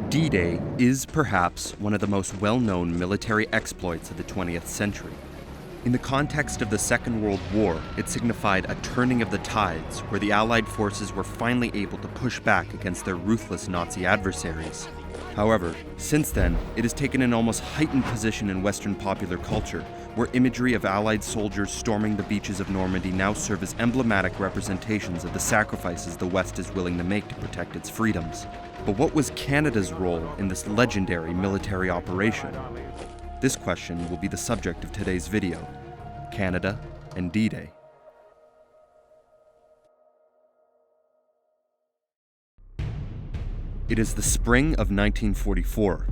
D-Day is perhaps one of the most well-known military exploits of the 20th century. In the context of the Second World War, it signified a turning of the tides where the Allied forces were finally able to push back against their ruthless Nazi adversaries. However, since then, it has taken an almost heightened position in Western popular culture, where imagery of Allied soldiers storming the beaches of Normandy now serve as emblematic representations of the sacrifices the West is willing to make to protect its freedoms. But what was Canada's role in this legendary military operation? This question will be the subject of today's video: Canada and D-Day. It is the spring of 1944.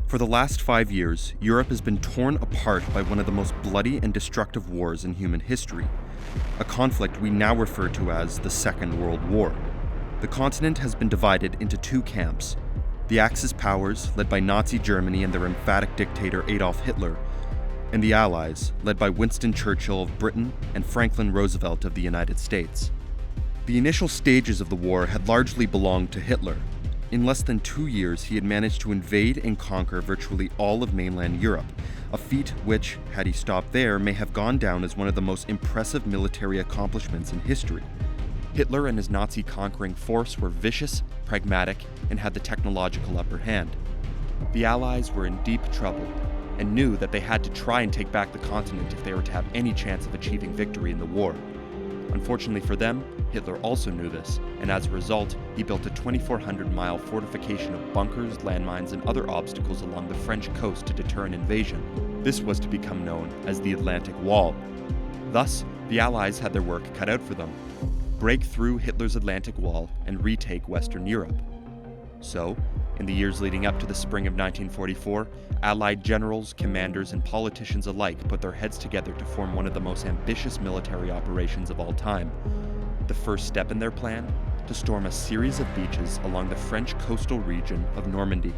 For the last 5 years, Europe has been torn apart by one of the most bloody and destructive wars in human history, a conflict we now refer to as the Second World War. The continent has been divided into two camps: the Axis powers, led by Nazi Germany and their emphatic dictator Adolf Hitler, and the Allies, led by Winston Churchill of Britain and Franklin Roosevelt of the United States. The initial stages of the war had largely belonged to Hitler. In less than 2 years, he had managed to invade and conquer virtually all of mainland Europe, a feat which, had he stopped there, may have gone down as one of the most impressive military accomplishments in history. Hitler and his Nazi conquering force were vicious, pragmatic, and had the technological upper hand. The Allies were in deep trouble and knew that they had to try and take back the continent if they were to have any chance of achieving victory in the war. Unfortunately for them, Hitler also knew this, and as a result, he built a 2,400-mile fortification of bunkers, landmines, and other obstacles along the French coast to deter an invasion. This was to become known as the Atlantic Wall. Thus, the Allies had their work cut out for them: break through Hitler's Atlantic Wall and retake Western Europe. So, in the years leading up to the spring of 1944, Allied generals, commanders, and politicians alike put their heads together to form one of the most ambitious military operations of all time. The first step in their plan? To storm a series of beaches along the French coastal region of Normandy.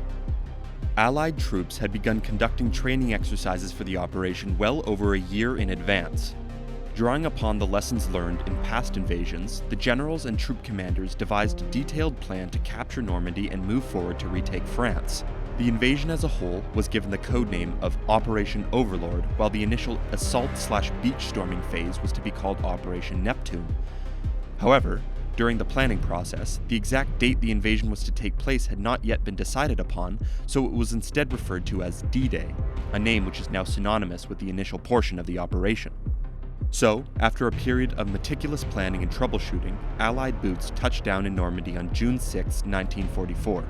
Allied troops had begun conducting training exercises for the operation well over a year in advance. Drawing upon the lessons learned in past invasions, the generals and troop commanders devised a detailed plan to capture Normandy and move forward to retake France. The invasion as a whole was given the codename of Operation Overlord, while the initial assault/beach storming phase was to be called Operation Neptune. However, during the planning process, the exact date the invasion was to take place had not yet been decided upon, so it was instead referred to as D-Day, a name which is now synonymous with the initial portion of the operation. So, after a period of meticulous planning and troubleshooting, Allied boots touched down in Normandy on June 6, 1944.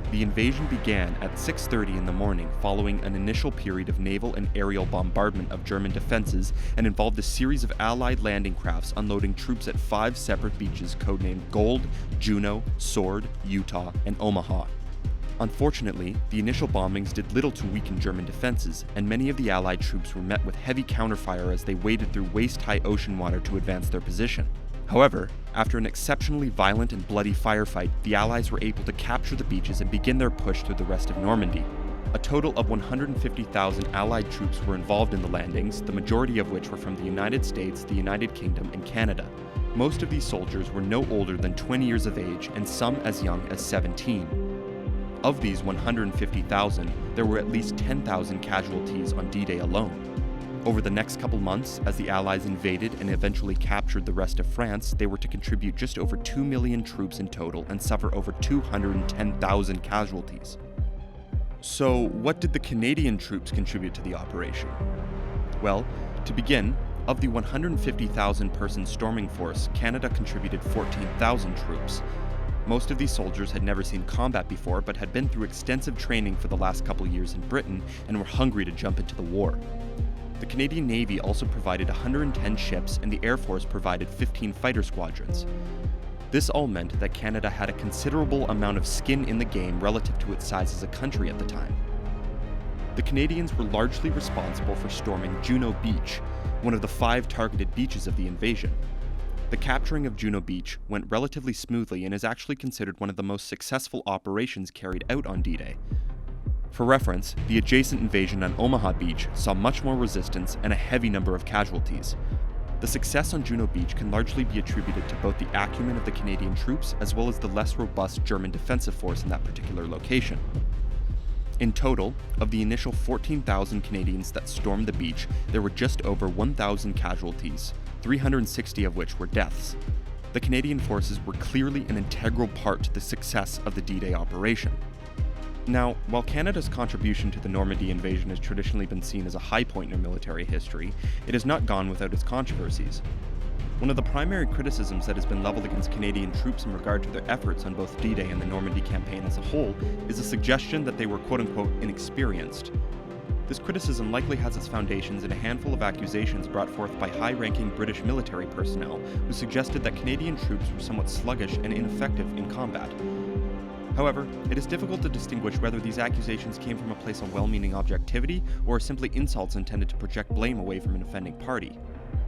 The invasion began at 6:30 in the morning following an initial period of naval and aerial bombardment of German defenses, and involved a series of Allied landing crafts unloading troops at 5 separate beaches codenamed Gold, Juno, Sword, Utah, and Omaha. Unfortunately, the initial bombings did little to weaken German defenses, and many of the Allied troops were met with heavy counterfire as they waded through waist-high ocean water to advance their position. However, after an exceptionally violent and bloody firefight, the Allies were able to capture the beaches and begin their push through the rest of Normandy. A total of 150,000 Allied troops were involved in the landings, the majority of which were from the United States, the United Kingdom, and Canada. Most of these soldiers were no older than 20 years of age, and some as young as 17. Of these 150,000, there were at least 10,000 casualties on D-Day alone. Over the next couple months, as the Allies invaded and eventually captured the rest of France, they were to contribute just over 2 million troops in total and suffer over 210,000 casualties. So, what did the Canadian troops contribute to the operation? Well, to begin, of the 150,000-person storming force, Canada contributed 14,000 troops. Most of these soldiers had never seen combat before, but had been through extensive training for the last couple years in Britain and were hungry to jump into the war. The Canadian Navy also provided 110 ships, and the Air Force provided 15 fighter squadrons. This all meant that Canada had a considerable amount of skin in the game relative to its size as a country at the time. The Canadians were largely responsible for storming Juno Beach, one of the 5 targeted beaches of the invasion. The capturing of Juno Beach went relatively smoothly and is actually considered one of the most successful operations carried out on D-Day. For reference, the adjacent invasion on Omaha Beach saw much more resistance and a heavy number of casualties. The success on Juno Beach can largely be attributed to both the acumen of the Canadian troops as well as the less robust German defensive force in that particular location. In total, of the initial 14,000 Canadians that stormed the beach, there were just over 1,000 casualties, 360 of which were deaths. The Canadian forces were clearly an integral part to the success of the D-Day operation. Now, while Canada's contribution to the Normandy invasion has traditionally been seen as a high point in our military history, it has not gone without its controversies. One of the primary criticisms that has been leveled against Canadian troops in regard to their efforts on both D-Day and the Normandy campaign as a whole is the suggestion that they were quote-unquote inexperienced. This criticism likely has its foundations in a handful of accusations brought forth by high-ranking British military personnel who suggested that Canadian troops were somewhat sluggish and ineffective in combat. However, it is difficult to distinguish whether these accusations came from a place of well-meaning objectivity or are simply insults intended to project blame away from an offending party.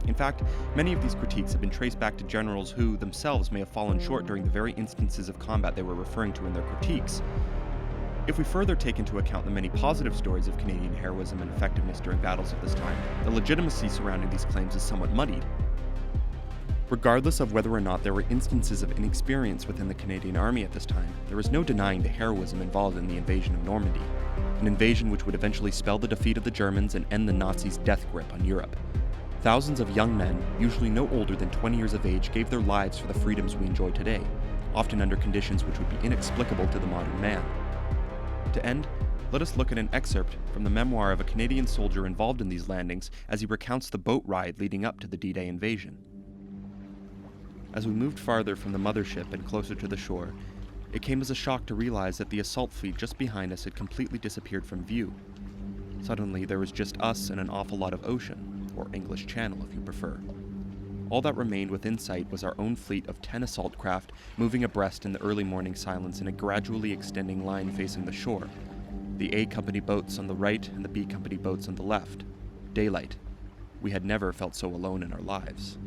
In fact, many of these critiques have been traced back to generals who themselves may have fallen short during the very instances of combat they were referring to in their critiques. If we further take into account the many positive stories of Canadian heroism and effectiveness during battles of this time, the legitimacy surrounding these claims is somewhat muddied. Regardless of whether or not there were instances of inexperience within the Canadian Army at this time, there is no denying the heroism involved in the invasion of Normandy, an invasion which would eventually spell the defeat of the Germans and end the Nazis' death grip on Europe. Thousands of young men, usually no older than 20 years of age, gave their lives for the freedoms we enjoy today, often under conditions which would be inexplicable to the modern man. To end, let us look at an excerpt from the memoir of a Canadian soldier involved in these landings as he recounts the boat ride leading up to the D-Day invasion. As we moved farther from the mothership and closer to the shore, it came as a shock to realize that the assault fleet just behind us had completely disappeared from view. Suddenly, there was just us and an awful lot of ocean, or English Channel if you prefer. All that remained within sight was our own fleet of 10 assault craft moving abreast in the early morning silence in a gradually extending line facing the shore. The A Company boats on the right and the B Company boats on the left. Daylight. We had never felt so alone in our lives.